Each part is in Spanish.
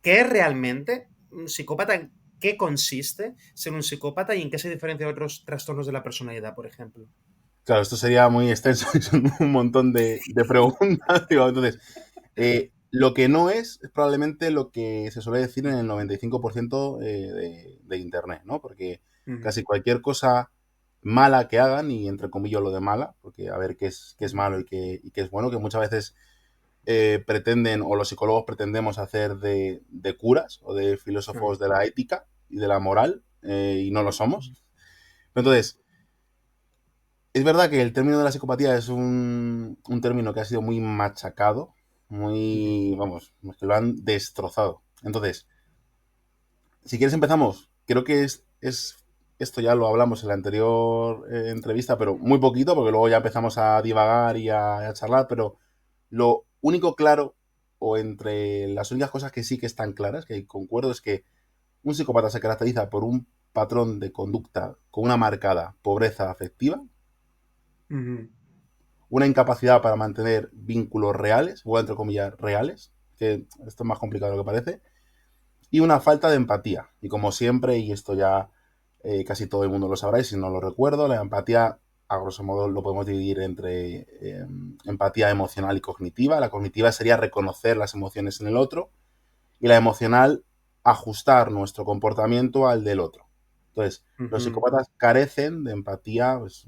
¿qué es realmente un psicópata? ¿En qué consiste ser un psicópata y en qué se diferencia de otros trastornos de la personalidad, por ejemplo? Claro, esto sería muy extenso y son un montón de preguntas. Digo, entonces, lo que no es probablemente lo que se suele decir en el 95% de Internet, ¿no? Porque Ujú, casi cualquier cosa mala que hagan, y entre comillas lo de mala, porque a ver qué es malo y qué es bueno, que muchas veces pretenden, o los psicólogos pretendemos hacer de curas o de ujú, filósofos de la ética y de la moral, y no lo somos. Entonces, es verdad que el término de la psicopatía es un término que ha sido muy machacado, ujú. muy, vamos, que lo han destrozado. Entonces, si quieres empezamos, creo que esto ya lo hablamos en la anterior entrevista, pero muy poquito, porque luego ya empezamos a divagar y a charlar, pero lo único claro, o entre las únicas cosas que sí que están claras, que concuerdo, es que un psicópata se caracteriza por un patrón de conducta con una marcada pobreza afectiva, Ujú. una incapacidad para mantener vínculos reales, o entre comillas reales, que esto es más complicado de lo que parece, y una falta de empatía. Y como siempre, y esto ya casi todo el mundo lo sabrá, y si no lo recuerdo, la empatía, a grosso modo, lo podemos dividir entre empatía emocional y cognitiva. La cognitiva sería reconocer las emociones en el otro, y la emocional, ajustar nuestro comportamiento al del otro. Entonces, los Ujú. psicópatas carecen de empatía, pues,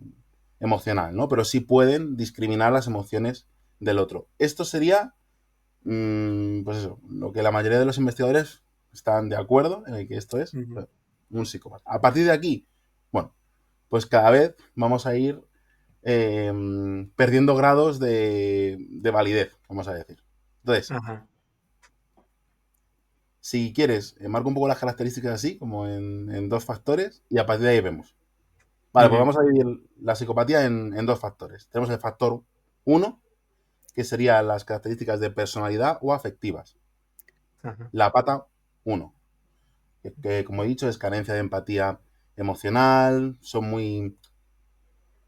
emocional, ¿no? Pero sí pueden discriminar las emociones del otro. Esto sería, pues eso, lo que la mayoría de los investigadores están de acuerdo en el que esto es Ujú. un psicópata. A partir de aquí, bueno, pues cada vez vamos a ir eh, perdiendo grados de validez, vamos a decir. Entonces, Ajá. si quieres, marco un poco las características así, como en dos factores, y a partir de ahí vemos. Vale, pues Ujú. vamos a dividir la psicopatía en dos factores. Tenemos el factor uno, que serían las características de personalidad o afectivas. Ajá. La pata uno, que como he dicho es carencia de empatía emocional, son muy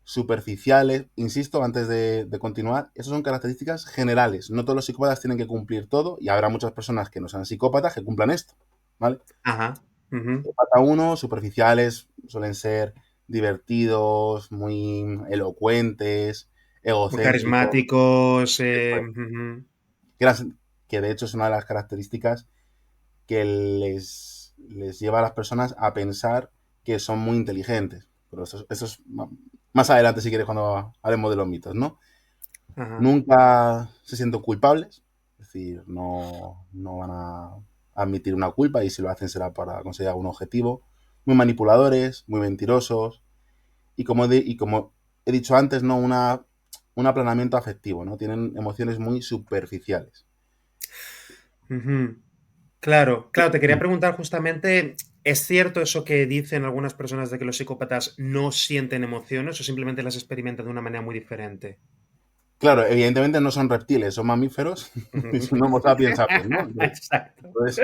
superficiales. Insisto, antes de continuar, esas son características generales. No todos los psicópatas tienen que cumplir todo, y habrá muchas personas que no sean psicópatas que cumplan esto, ¿vale? Ajá. Ujú. Pata uno, superficiales, suelen ser divertidos, muy elocuentes, Muy egocéntricos. carismáticos. Ujú. Que, las- que de hecho es una de las características que les lleva a las personas a pensar que son muy inteligentes. Pero eso es más adelante, si quieres, cuando hablemos de los mitos, ¿no? Ajá. Nunca se sienten culpables, es decir, no van a admitir una culpa, y si lo hacen será para conseguir algún objetivo. Muy manipuladores, muy mentirosos, y como he dicho antes, ¿no? Un aplanamiento afectivo, ¿no? Tienen emociones muy superficiales. Ujú. Claro, claro, te quería preguntar justamente, ¿es cierto eso que dicen algunas personas de que los psicópatas no sienten emociones o simplemente las experimentan de una manera muy diferente? Claro, evidentemente no son reptiles, son mamíferos y son Homo sapiens sapiens, ¿no? Exacto. Entonces,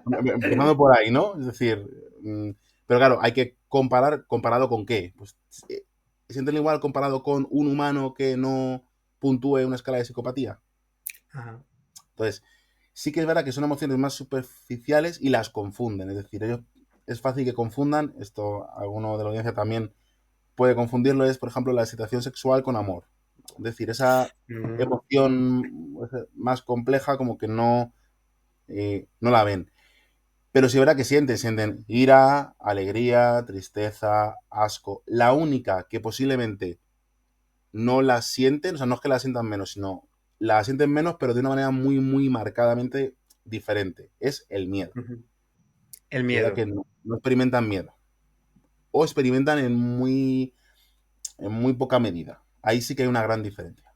empezando por ahí, ¿no? Es decir, pero claro, hay que comparar, ¿comparado con qué? Pues sienten igual comparado con un humano que no puntúe una escala de psicopatía. Ajá. Entonces, sí que es verdad que son emociones más superficiales y las confunden. Es decir, ellos es fácil que confundan, esto alguno de la audiencia también puede confundirlo, es, por ejemplo, la excitación sexual con amor. Es decir, esa Mm. emoción más compleja como que no la ven. Pero sí es verdad que sienten ira, alegría, tristeza, asco. La única que posiblemente no la sienten, o sea, no es que la sientan menos, sino la sienten menos, pero de una manera muy, muy marcadamente diferente, es el miedo. Ujú. El Sí, es verdad miedo. que no experimentan miedo. O experimentan en muy poca medida. Ahí sí que hay una gran diferencia.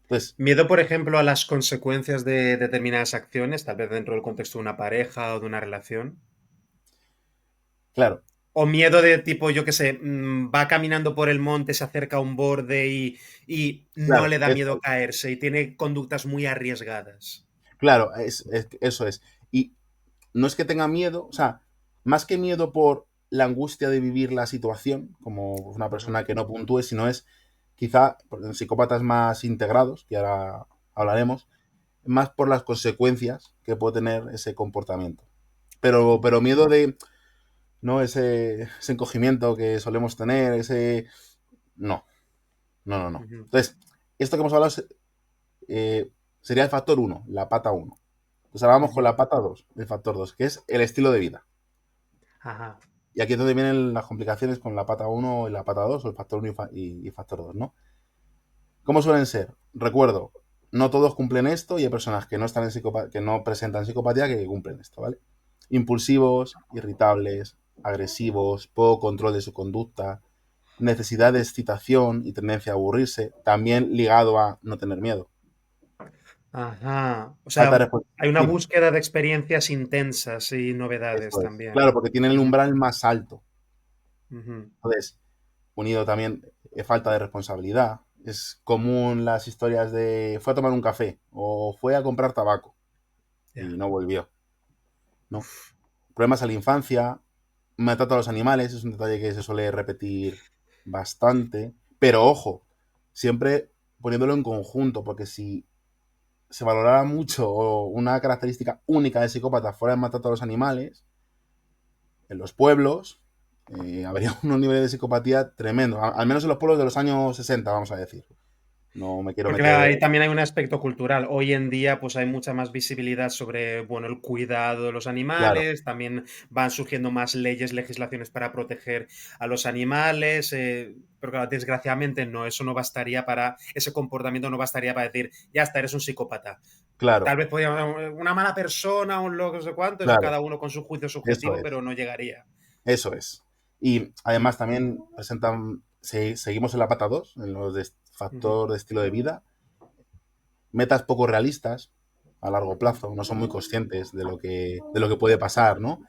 Entonces, Miedo, por ejemplo, a las consecuencias de determinadas acciones, tal vez dentro del contexto de una pareja o de una relación. claro, O miedo de tipo, yo qué sé, va caminando por el monte, se acerca a un borde y no claro, le da miedo caerse y tiene conductas muy arriesgadas. claro, eso es. Y no es que tenga miedo, o sea, más que miedo por la angustia de vivir la situación, como una Ajá. persona que no puntúe, sino es quizá, porque en psicópatas más integrados, que ahora hablaremos, más por las consecuencias que puede tener ese comportamiento. Pero miedo de, ¿no? Ese encogimiento que solemos tener, ese... No, no, no, no. Ujú, Entonces, esto que hemos hablado sería el factor uno, la pata uno. Entonces ahora vamos con ujú. la pata 2, el factor 2, que es el estilo de vida. Ajá. Y aquí es donde vienen las complicaciones con la pata uno y la pata 2 o el factor uno y factor 2, ¿no? ¿Cómo suelen ser? Recuerdo, no todos cumplen esto y hay personas que no, están en que no presentan psicopatía que cumplen esto, ¿vale? Impulsivos, irritables, agresivos, poco control de su conducta, necesidad de excitación y tendencia a aburrirse, también ligado a no tener miedo. Ajá. O Falta de sea, respuesta. hay una Dime, búsqueda de experiencias intensas y novedades eso es. también. Claro, porque tienen el Ujú, umbral más alto. ujú. Entonces, unido también falta de responsabilidad. Es común las historias de fue a tomar un café o fue a comprar tabaco y Ya. no volvió, ¿no? Problemas a la infancia, maltrato a los animales, es un detalle que se suele repetir bastante, pero ojo, siempre poniéndolo en conjunto, porque si se valorara mucho o una característica única de psicópata fuera el maltrato a los animales, en los pueblos habría unos niveles de psicopatía tremendo, al menos en los pueblos de los años 60, vamos a decir. No me quiero Porque meter... ahí también hay un aspecto cultural. Hoy en día, pues hay mucha más visibilidad sobre, bueno, el cuidado de los Claro, animales, también van surgiendo más leyes, legislaciones para proteger a los animales, pero claro, desgraciadamente no, eso no bastaría para, ese comportamiento no bastaría para decir, ya está, eres un psicópata. claro, Tal vez podría una mala persona, un loco, no sé cuánto, eso claro, cada uno con su juicio eso subjetivo, es, pero no llegaría. eso es. Y además también presentan, seguimos en la pata 2 en los de Ujú, factor de estilo de vida, metas poco realistas a largo plazo, no son muy conscientes de lo que puede pasar, ¿no?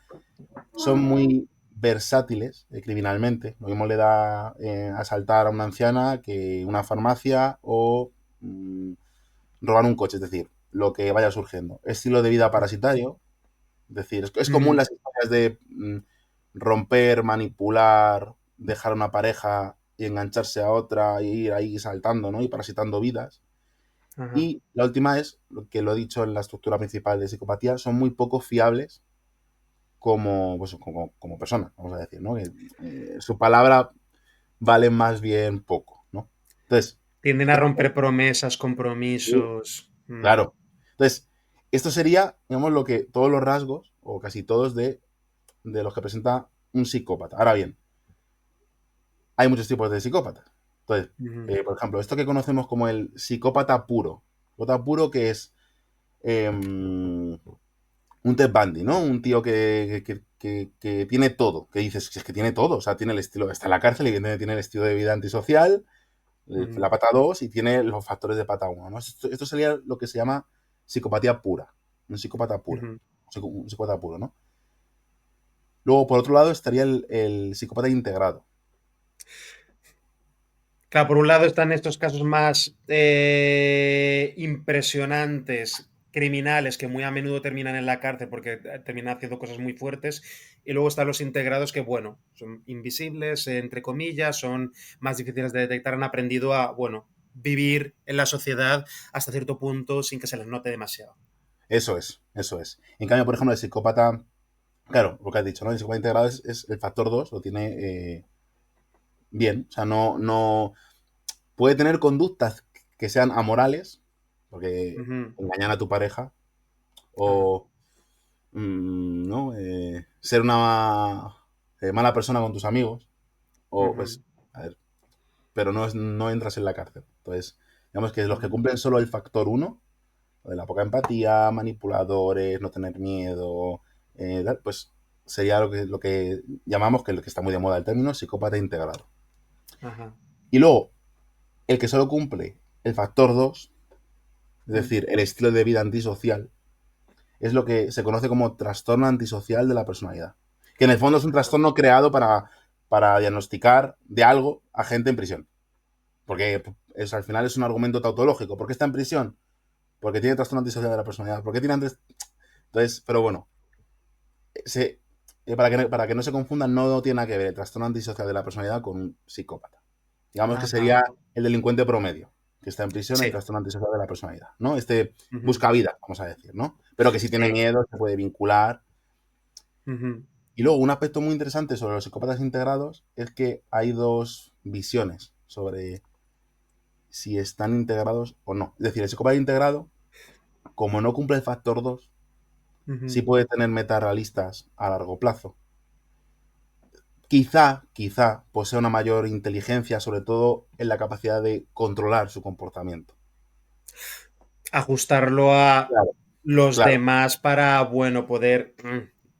Son muy versátiles criminalmente. Lo mismo le da asaltar a una anciana que una farmacia o robar un coche, es decir, lo que vaya surgiendo. Estilo de vida parasitario, es decir, es común ujú, las historias de romper, manipular, dejar a una pareja y engancharse a otra y ir ahí saltando, ¿no? Y parasitando vidas. ajá. Y la última es, lo que lo he dicho en la estructura principal de psicopatía, son muy poco fiables como, pues, como personas, vamos a decir, ¿no? Que su palabra vale más bien poco, ¿no? Entonces, Tienden a esto, romper promesas, sí, compromisos. claro. Entonces, esto sería, digamos, lo que todos los rasgos, o casi todos, de los que presenta un psicópata. Ahora bien, hay muchos tipos de psicópatas. Entonces, Ujú, por ejemplo, esto que conocemos como el psicópata puro. Psicópata puro que es un Ted Bundy, ¿no? Un tío que tiene todo. Que dices, "Si es que tiene todo. O sea, tiene el estilo, está en la cárcel y evidentemente tiene el estilo de vida antisocial, ujú, la pata 2 y tiene los factores de pata uno, ¿no? Esto sería lo que se llama psicopatía pura. Un psicópata puro. ujú. Un psicópata puro, ¿no? Luego, por otro lado, estaría el psicópata integrado. Claro, por un lado están estos casos más impresionantes, criminales, que muy a menudo terminan en la cárcel porque terminan haciendo cosas muy fuertes. Y luego están los integrados que, bueno, son invisibles, entre comillas, son más difíciles de detectar, han aprendido a, bueno, vivir en la sociedad hasta cierto punto sin que se les note demasiado. Eso es, eso es. En cambio, por ejemplo, el psicópata, claro, lo que has dicho, ¿no? El psicópata integrado es el factor 2 lo tiene bien. O sea, no puede tener conductas que sean amorales, porque Ujú, engañar a tu pareja, ajá, o ¿no? Ser una mala persona con tus amigos, o ujú, pues, a ver, pero no entras en la cárcel. Entonces, digamos que los que ujú, cumplen solo el factor uno lo de la poca empatía, manipuladores, no tener miedo, pues sería lo que llamamos, que es lo que está muy de moda el término, psicópata integrado. ajá, Y luego, el que solo cumple el factor 2 es mm, decir, el estilo de vida antisocial, es lo que se conoce como trastorno antisocial de la personalidad. Que en el fondo es un ajá, trastorno creado para diagnosticar de algo a gente en prisión. Porque al final es un argumento tautológico. ¿Por qué está en prisión? Porque tiene trastorno antisocial de la personalidad. ¿Por qué tiene antes? Entonces, pero bueno, se, para que no se confundan, no tiene nada que ver el trastorno antisocial de la personalidad con un psicópata. Digamos que ajá. sería el delincuente promedio. que está en prisión, el Sí. trastorno antisocial de la personalidad, ¿no? Este Ujú, busca vida, vamos a decir, ¿no? Pero que si tiene sí. miedo se puede vincular. Ujú, Y luego, un aspecto muy interesante sobre los psicópatas integrados es que hay dos visiones sobre si están integrados o no. Es decir, el psicópata integrado, como no cumple el factor 2, sí ujú. puede tener metas realistas a largo plazo. Quizá posea una mayor inteligencia, sobre todo en la capacidad de controlar su comportamiento. Ajustarlo a Claro, los claro, demás para, bueno, poder.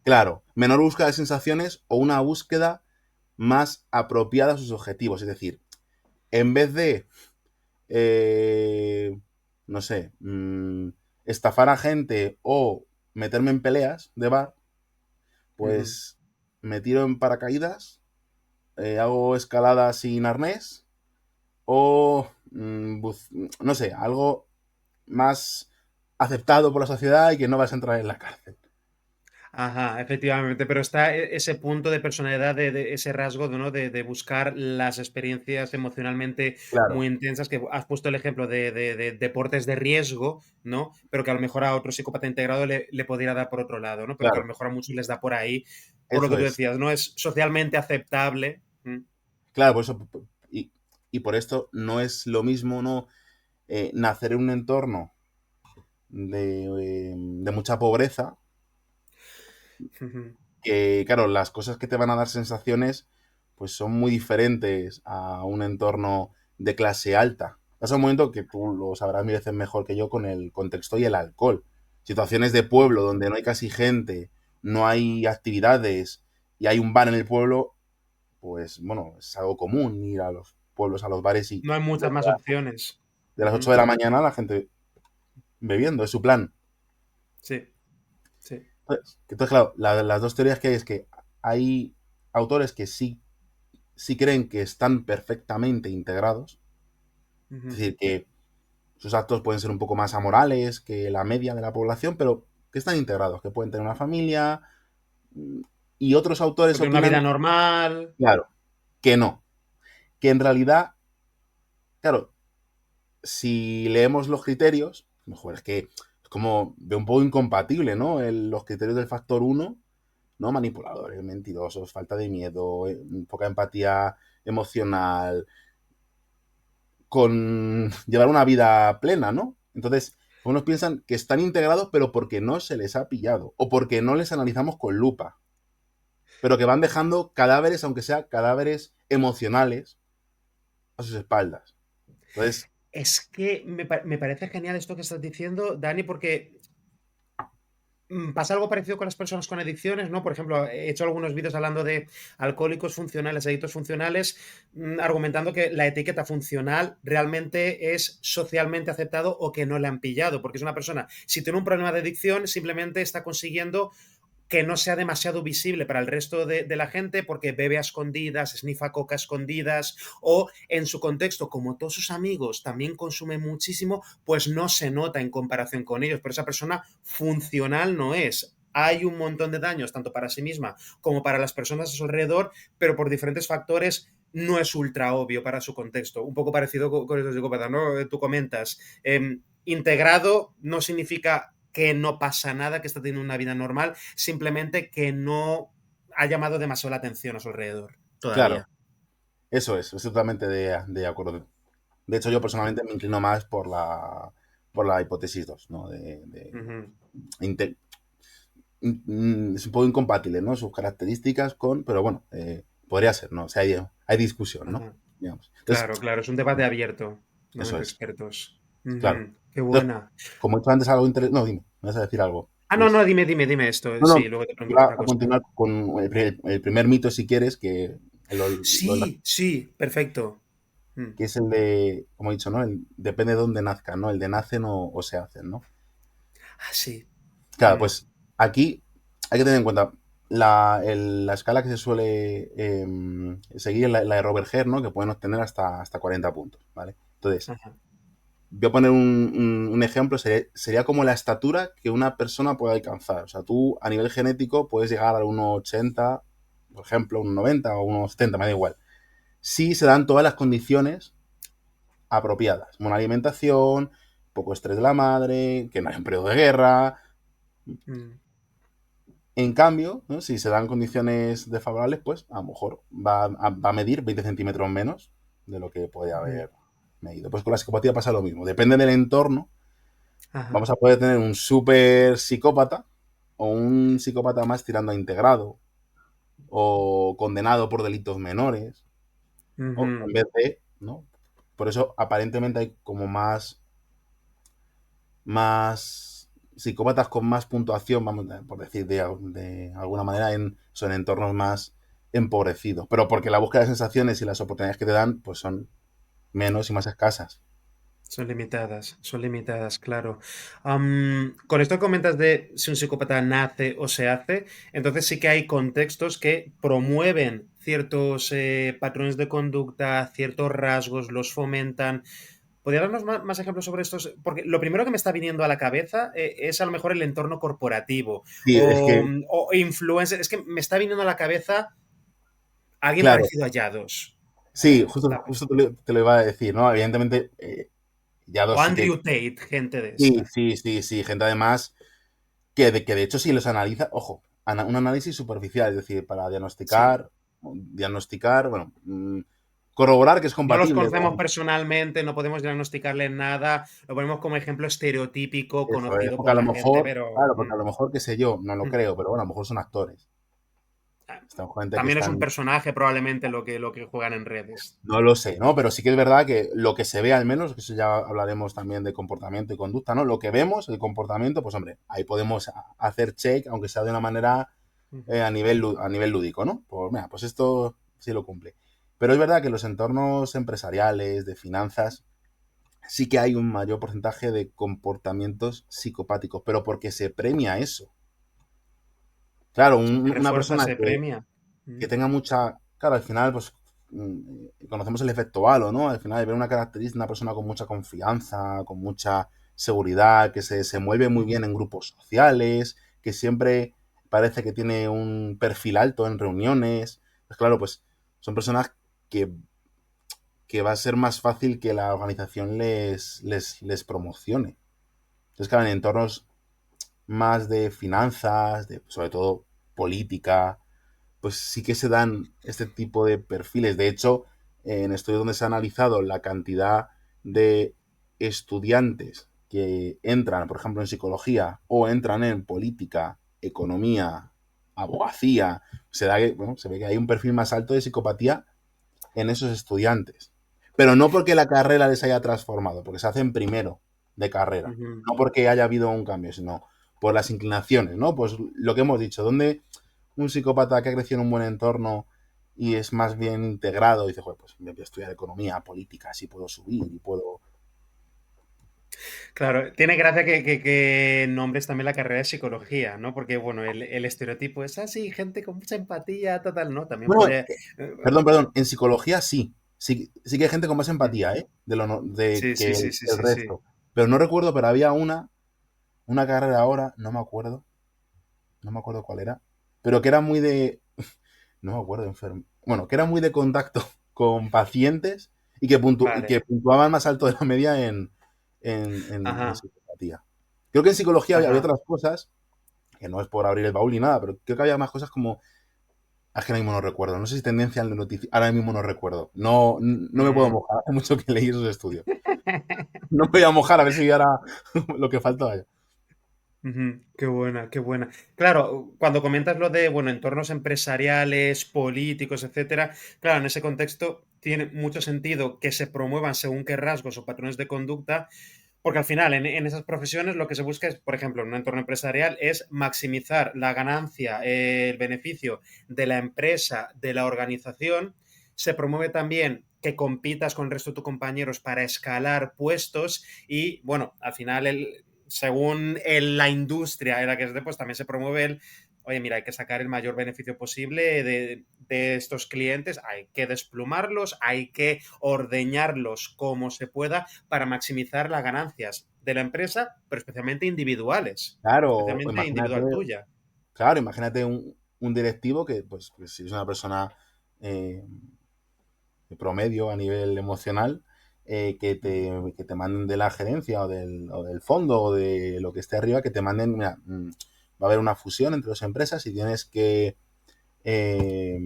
claro. Menor búsqueda de sensaciones o una búsqueda más apropiada a sus objetivos. Es decir, en vez de, eh, no sé, estafar a gente o meterme en peleas de bar, Ujú. pues me tiro en paracaídas, hago escalada sin arnés o, no sé, algo más aceptado por la sociedad y que no vas a entrar en la cárcel. Ajá, efectivamente, pero está ese punto de personalidad, de ese rasgo, ¿no? De buscar las experiencias emocionalmente muy Claro, intensas, que has puesto el ejemplo de deportes de riesgo, ¿no? Pero que a lo mejor a otro psicópata integrado le podría dar por otro lado, ¿no? Pero que a lo claro, mejor a muchos les da por ahí, por lo que eso tú es. decías, ¿no? Es socialmente aceptable. Claro, por eso, y, y por esto no es lo mismo, ¿no? Nacer en un entorno de mucha pobreza, Ujú, que claro, las cosas que te van a dar sensaciones, pues son muy diferentes a un entorno de clase alta. Es un momento que tú lo sabrás mil veces mejor que yo con el contexto y el alcohol. Situaciones de pueblo donde no hay casi gente, no hay actividades y hay un bar en el pueblo, pues bueno, es algo común ir a los pueblos, a los bares y no hay muchas más opciones. de las 8 de la mañana la gente bebiendo, es su plan. Sí, sí. Entonces, claro, las dos teorías que hay es que hay autores que sí creen que están perfectamente integrados, es Ujú. decir, que sus actos pueden ser un poco más amorales que la media de la población, pero que están integrados, que pueden tener una familia, y otros autores O tener una vida opinan, normal. claro, que no, que en realidad, claro, si leemos los criterios, mejor es que es como de un poco incompatible, ¿no? Los criterios del factor uno, ¿no? Manipuladores, mentirosos, falta de miedo, poca empatía emocional, con llevar una vida plena, ¿no? Entonces, unos piensan que están integrados, pero porque no se les ha pillado, o porque no les analizamos con lupa, pero que van dejando cadáveres, aunque sea cadáveres emocionales, a sus espaldas. Entonces, Es que me parece genial esto que estás diciendo, Dani, porque pasa algo parecido con las personas con adicciones, ¿no? Por ejemplo, he hecho algunos vídeos hablando de alcohólicos funcionales, adictos funcionales, argumentando que la etiqueta funcional realmente es socialmente aceptado o que no le han pillado, porque es una persona, si tiene un problema de adicción, simplemente está consiguiendo que no sea demasiado visible para el resto de la gente porque bebe a escondidas, snifa coca a escondidas o en su contexto, como todos sus amigos también consumen muchísimo, pues no se nota en comparación con ellos, pero esa persona funcional no es. Hay un montón de daños, tanto para sí misma como para las personas a su alrededor, pero por diferentes factores no es ultra obvio para su contexto. Un poco parecido con estos psicópatas, ¿no? Tú comentas. Integrado no significa que no pasa nada, que está teniendo una vida normal, simplemente que no ha llamado demasiado la atención a su alrededor claro, todavía. eso es totalmente de acuerdo. De hecho, yo personalmente me inclino más por la hipótesis 2, ¿no? Ujú, Inte- es un poco incompatible, ¿no? Sus características con, pero bueno, podría ser, ¿no? O sea, hay discusión, ¿no? ajá. Digamos. Entonces, Claro, claro, es un debate abierto, ¿no? eso Entre es, expertos. claro. Qué Entonces, buena. como he dicho antes algo interesante, no, dime, me vas a decir algo, Ah, no, Luis. no, dime esto. No, no, Sí, luego te pregunto iba otra a cosa. continuar con el primer mito, si quieres, Sí, sí, perfecto. que es el de, como he dicho, ¿no? Depende de dónde nazcan, ¿no? El de nacen o se hacen, ¿no? Ah, sí. Claro, Mm, pues aquí hay que tener en cuenta la escala que se suele seguir, la de Robert Herr, ¿no? Que pueden obtener hasta 40 puntos, ¿vale? Entonces, ajá. voy a poner un ejemplo, sería como la estatura que una persona puede alcanzar. O sea, tú a nivel genético puedes llegar a 1,80, por ejemplo, 1,90 o 1,70, me da igual. Si se dan todas las condiciones apropiadas. Buena alimentación, poco estrés de la madre, que no haya un periodo de guerra. mm, En cambio, ¿no? Si se dan condiciones desfavorables, pues a lo mejor va a medir 20 centímetros menos de lo que puede ujú, haber medido. Pues con la psicopatía pasa lo mismo. Depende del entorno, ajá, vamos a poder tener un súper psicópata o un psicópata más tirando a integrado o condenado por delitos menores, o ujú. en vez de, ¿no? Por eso aparentemente hay como más psicópatas con más puntuación, vamos, por decir de alguna manera, son entornos más empobrecidos. Pero porque la búsqueda de sensaciones y las oportunidades que te dan, pues son menos y más escasas. Son limitadas, claro. Con esto que comentas de si un psicópata nace o se hace, entonces sí que hay contextos que promueven ciertos patrones de conducta, ciertos rasgos, los fomentan. ¿Podría darnos más ejemplos sobre estos? Porque lo primero que me está viniendo a la cabeza es a lo mejor el entorno corporativo Sí, es que, o influencer. Es que me está viniendo a la cabeza alguien claro, parecido a Yados. sí, justo, ¿Sabes? justo te lo iba a decir, ¿no? Evidentemente, ya O dos sí que. Andrew Tate, gente de Sí, esta. sí, sí, sí, gente además que de hecho si los analiza, ojo, un análisis superficial, es decir, para Sí. diagnosticar, bueno, corroborar que es No los compatible conocemos con. personalmente, no podemos diagnosticarle nada, lo ponemos como ejemplo estereotípico, Eso es, conocido porque por a lo la gente, mejor, pero claro, porque a lo mejor, qué sé yo, no lo creo, pero bueno, a lo mejor son actores. Están gente que también es un están. personaje probablemente lo que juegan en redes. No lo sé, ¿no? Pero sí que es verdad que lo que se ve al menos, que eso ya hablaremos también de comportamiento y conducta, ¿no? Lo que vemos, el comportamiento, pues hombre, ahí podemos hacer check, aunque sea de una manera Ujú. a nivel lúdico, ¿no? Pues mira, pues esto sí lo cumple. Pero es verdad que en los entornos empresariales, de finanzas, sí que hay un mayor porcentaje de comportamientos psicopáticos, pero porque se premia eso. Claro, Se una refuerza, persona se premia. que Mm. tenga mucha. Claro, al final, pues conocemos el efecto halo, ¿no? Al final, ver una característica, una persona con mucha confianza, con mucha seguridad, que se mueve muy Ujú. bien en grupos sociales, que siempre parece que tiene un perfil alto en reuniones. Pues claro, pues son personas que, que va a ser más fácil que la organización les promocione. Entonces, claro, en entornos más de finanzas, sobre todo política, pues sí que se dan este tipo de perfiles. De hecho, en estudios donde se ha analizado la cantidad de estudiantes que entran, por ejemplo, en psicología o entran en política, economía, abogacía, bueno, se ve que hay un perfil más alto de psicopatía en esos estudiantes. Pero no porque la carrera les haya transformado, porque se hacen primero de carrera. Ujú. No porque haya habido un cambio, sino por las inclinaciones, ¿no? Pues lo que hemos dicho, donde un psicópata que ha crecido en un buen entorno y es más bien integrado, dice, joder, pues me voy a estudiar economía, política, así puedo subir y puedo. Claro, tiene gracia que nombres también la carrera de psicología, ¿no? Porque, bueno, el estereotipo es así, gente con mucha empatía, total, ¿no? También Bueno, podría. perdón, en psicología sí. Sí que hay gente con más empatía, ¿eh? De Sí, que sí, sí, sí, el sí, sí. resto. Pero no recuerdo, pero había una carrera ahora, no me acuerdo cuál era, pero que era muy de, no me acuerdo, bueno, que era muy de contacto con pacientes y que Vale. puntuaban más alto de la media en Ajá, psicopatía. Creo que en psicología había ajá. otras cosas, que no es por abrir el baúl ni nada, pero creo que había más cosas como, es que ahora mismo no recuerdo, no sé si tendencia al noticia, ahora mismo no recuerdo, no me puedo Mm. mojar, hace mucho que leí esos estudios. No me voy a mojar a ver si ahora lo que falta vaya. Ujú. Qué buena, qué buena. Claro, cuando comentas lo de, bueno, entornos empresariales, políticos, etcétera, claro, en ese contexto tiene mucho sentido que se promuevan según qué rasgos o patrones de conducta, porque al final en esas profesiones lo que se busca es, por ejemplo, en un entorno empresarial, es maximizar la ganancia, el beneficio de la empresa, de la organización. Se promueve también que compitas con el resto de tus compañeros para escalar puestos y, bueno, al final según la industria en la que esté, pues también se promueve oye, mira, hay que sacar el mayor beneficio posible de estos clientes, hay que desplumarlos, hay que ordeñarlos como se pueda para maximizar las ganancias de la empresa, pero especialmente individuales, Claro, especialmente imagínate, individual tuya. claro, imagínate un directivo pues, que si es una persona eh, promedio a nivel emocional que te manden de la gerencia o del fondo o de lo que esté arriba, que te manden, mira, va a haber una fusión entre dos empresas y tienes que eh,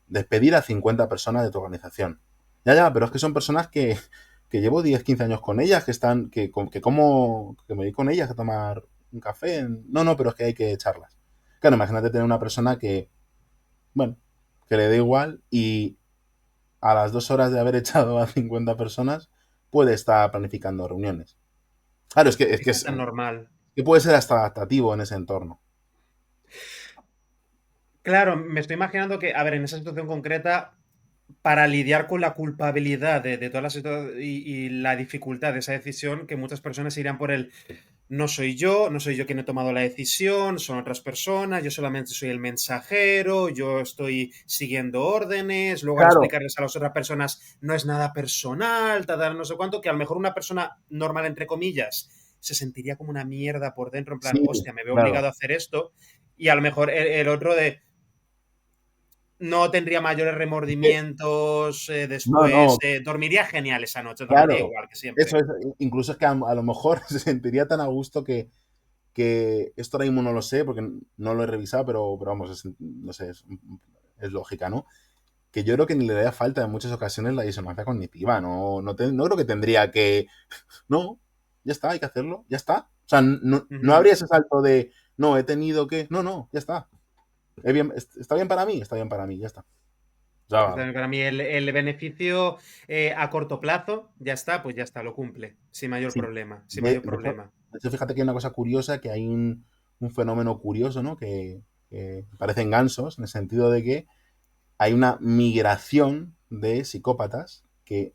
despedir a 50 personas de tu organización. Ya, pero es que son personas que llevo 10 15 años con ellas, que están, que me voy con ellas a tomar un café. No, pero es que hay que echarlas. Claro, imagínate tener una persona que, bueno, que le da igual y a las 2 horas de haber echado a 50 personas puede estar planificando reuniones. Claro, Es tan normal. que puede ser hasta adaptativo en ese entorno. Claro, me estoy imaginando que, a ver, en esa situación concreta, para lidiar con la culpabilidad de toda la situación y la dificultad de esa decisión, que muchas personas se irán por el no soy yo quien he tomado la decisión, son otras personas, yo solamente soy el mensajero, yo estoy siguiendo órdenes, luego al Claro, explicarles a las otras personas no es nada personal, tal, no sé cuánto, que a lo mejor una persona normal, entre comillas, se sentiría como una mierda por dentro, en plan, sí, hostia, me veo claro. obligado a hacer esto, y a lo mejor el otro de no tendría mayores remordimientos después, No, dormiría genial esa noche, dormiría claro. igual que Eso siempre. es, incluso es que a lo mejor se sentiría tan a gusto que esto ahora mismo no lo sé porque no lo he revisado, pero vamos, no sé, es lógica, ¿no? Que yo creo que ni le daría falta en muchas ocasiones la disonancia cognitiva, no creo que tendría que, no, ya está, hay que hacerlo, ya está. O sea, no Ujú. habría ese salto de, no, he tenido que, no, ya está. Está bien para mí, está bien para mí, ya está. O sea, Para mí el beneficio a corto plazo, ya está, pues ya está, lo cumple, sin mayor sí. problema, sin De, mayor de hecho, problema. de hecho, fíjate que hay una cosa curiosa, que hay un fenómeno curioso, ¿no? Que parecen gansos, en el sentido de que hay una migración de psicópatas que,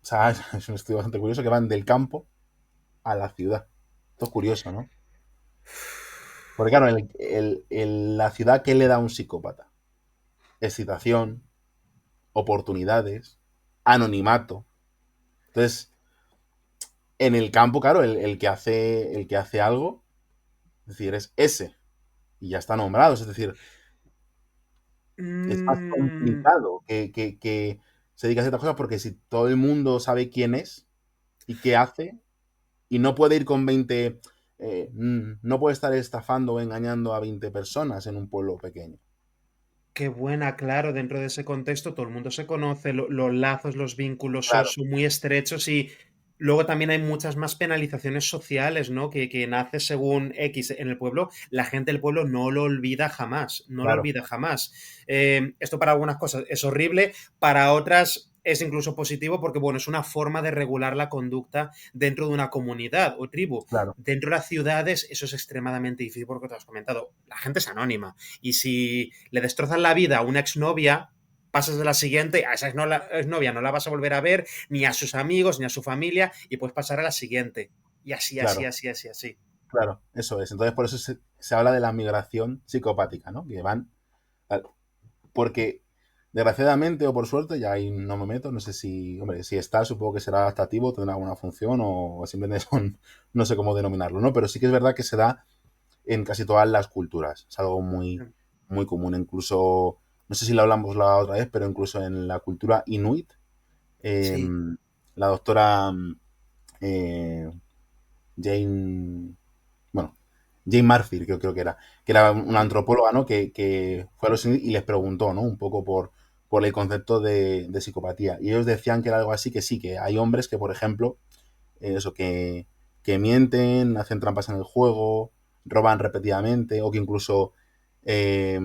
o sea, es un estudio bastante curioso, que van del campo a la ciudad. Esto es curioso, ¿no? Porque claro, la ciudad, ¿qué le da a un psicópata? Excitación, oportunidades, anonimato. Entonces, en el campo, claro, el que hace algo, es decir, es ese, y ya está nombrado. Es decir, es más Mm, complicado que se dedique a ciertas cosas porque si todo el mundo sabe quién es y qué hace, y no puede ir con 20, no puede estar estafando o engañando a 20 personas en un pueblo pequeño. qué buena, claro, dentro de ese contexto todo el mundo se conoce, los lazos, los vínculos son, Claro, son muy estrechos y luego también hay muchas más penalizaciones sociales, ¿no? Que nace según X en el pueblo, la gente del pueblo no lo olvida jamás, no lo claro, olvida jamás. Esto para algunas cosas es horrible, para otras es incluso positivo porque, bueno, es una forma de regular la conducta dentro de una comunidad o tribu. claro, Dentro de las ciudades eso es extremadamente difícil porque te has comentado, la gente es anónima y si le destrozan la vida a una exnovia, pasas de la siguiente, a esa exnovia no la vas a volver a ver, ni a sus amigos, ni a su familia, y puedes pasar a la siguiente. Y así, así, claro, así, así, así. claro, eso es. Entonces, por eso se habla de la migración psicopática, ¿no? Que van, porque desgraciadamente o por suerte, ya ahí no me meto, no sé si, hombre, si está, supongo que será adaptativo, tendrá alguna función o simplemente son, no sé cómo denominarlo, ¿no? Pero sí que es verdad que se da en casi todas las culturas, es algo muy, muy común, incluso, no sé si lo hablamos la otra vez, pero incluso en la cultura inuit, eh, Sí, la doctora eh, Jane, bueno, Jane Marfield, creo que era una sí. antropóloga, ¿no? Que fue a los indios y les preguntó, ¿no? Un poco por el concepto de psicopatía. Y ellos decían que era algo así, que sí, que hay hombres que, por ejemplo, eso, que mienten, hacen trampas en el juego, roban repetidamente, o que incluso eh,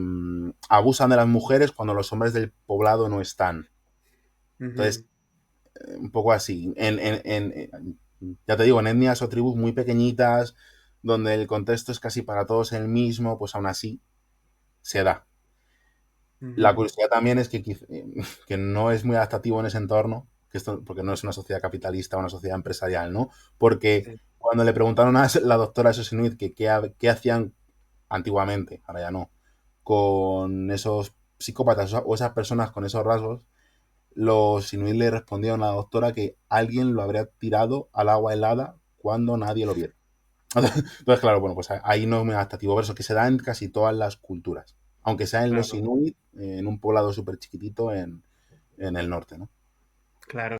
abusan de las mujeres cuando los hombres del poblado no están. Ujú. Entonces, un poco así. Ya te digo, en etnias o tribus muy pequeñitas, donde el contexto es casi para todos el mismo, pues aún así se da. La Ujú. curiosidad también es que no es muy adaptativo en ese entorno, porque no es una sociedad capitalista o una sociedad empresarial, ¿no? Porque Sí. cuando le preguntaron a la doctora Sosinuit que qué hacían antiguamente, ahora ya no, con esos psicópatas o esas personas con esos rasgos, los inuit le respondieron a la doctora que alguien lo habría tirado al agua helada cuando nadie lo viera. Entonces, claro, bueno, pues ahí no es muy adaptativo, pero eso que se da en casi todas las culturas, aunque sea en los Claro, inuit, en un poblado súper chiquitito en el norte, ¿no? claro.